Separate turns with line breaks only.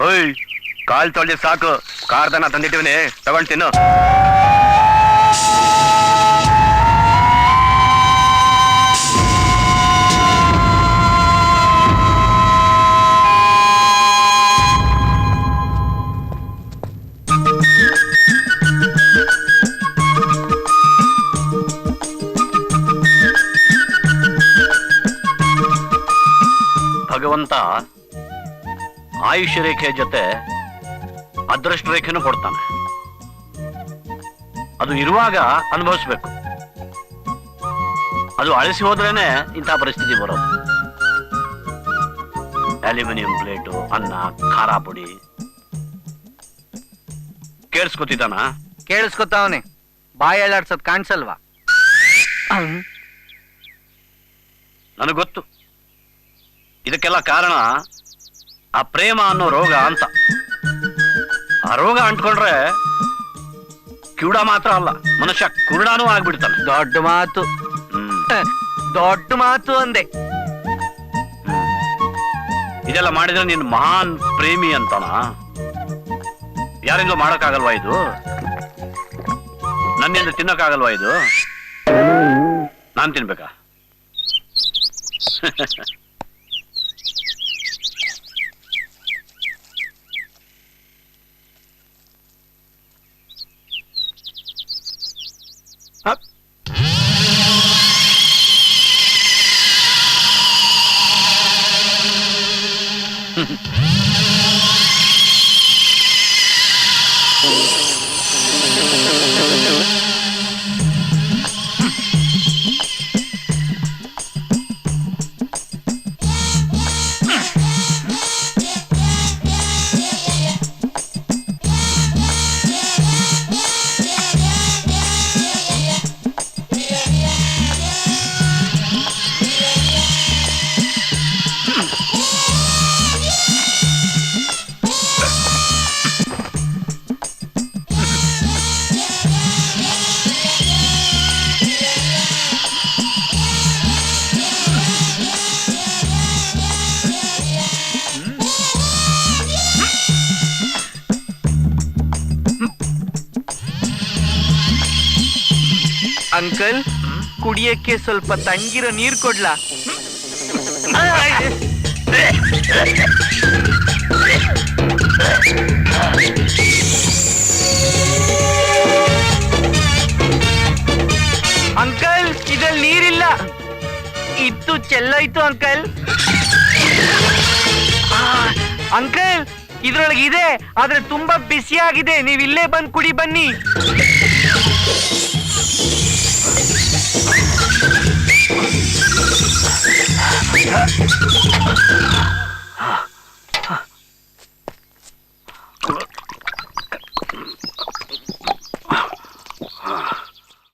ಓಯ್ ಕಾಲ್ ತೊಳ್ದಿ ಸಾಕು, ಕಾರ್ದನ ತಂದಿಟ್ಟಿವನಿ, ತಗೊಂಡ್ ತಿನ್ನು. ಭಗವಂತ ಆಯುಷ್ಯ ರೇಖೆ ಜೊತೆ ಅದೃಷ್ಟ ರೇಖೆನೂ ಕೊಡ್ತಾನೆ. ಅದು ಇರುವಾಗ ಅನುಭವಿಸ್ಬೇಕು. ಅದು ಅಳಿಸಿ ಹೋದ್ರೇನೆ ಇಂತಹ ಪರಿಸ್ಥಿತಿ ಬರೋದು. ಅಲ್ಯೂಮಿನಿಯಂ ಪ್ಲೇಟು, ಅನ್ನ, ಖಾರ ಪುಡಿ. ಕೇಳಿಸ್ಕೊತಿದ್ದಾನ?
ಕೇಳಿಸ್ಕೊತಾವನೆ. ಬಾಯಿ ಎಳ್ಳಾಡ್ಸೋದ್ ಕಾಣಿಸಲ್ವಾ?
ನನಗೆ ಗೊತ್ತು. ಇದಕ್ಕೆಲ್ಲ ಕಾರಣ ಆ ಪ್ರೇಮ ಅನ್ನೋ ರೋಗ ಅಂತ. ಆ ರೋಗ ಅಂಟ್ಕೊಂಡ್ರೆ ಕಿವುಡ ಮಾತ್ರ ಅಲ್ಲ, ಮನುಷ್ಯ ಕುರುಡಾನೂ ಆಗ್ಬಿಡ್ತಾನೆ.
ದೊಡ್ಡ ಮಾತು, ದೊಡ್ಡ ಮಾತು ಅಂದೆ.
ಇದೆಲ್ಲ ಮಾಡಿದ್ರೆ ನೀನು ಮಹಾನ್ ಪ್ರೇಮಿ ಅಂತಾನ? ಯಾರಿಂದಲೂ ಮಾಡೋಕ್ಕಾಗಲ್ವಾ ಇದು? ನನ್ನಿಂದ ತಿನ್ನೋಕ್ಕಾಗಲ್ವಾ ಇದು? ನಾನ್ ತಿನ್ಬೇಕಾ?
ಅಂಕಲ್, ಕುಡಿಯಕ್ಕೆ ಸ್ವಲ್ಪ ತಣ್ಣಗಿರೋ ನೀರು ಕೊಡ್ಲಾ? ಅಂಕಲ್, ಇದ್ರಲ್ಲಿ ನೀರಿಲ್ಲ. ಇತ್ತು ಚೆಲ್ಲೋಯ್ತು ಅಂಕಲ್. ಅಂಕಲ್, ಇದ್ರೊಳಗಿದೆ, ಆದ್ರೆ ತುಂಬಾ ಬಿಸಿಯಾಗಿದೆ. ನೀವ್ ಇಲ್ಲೇ ಬಂದ್ ಕುಡಿ ಬನ್ನಿ.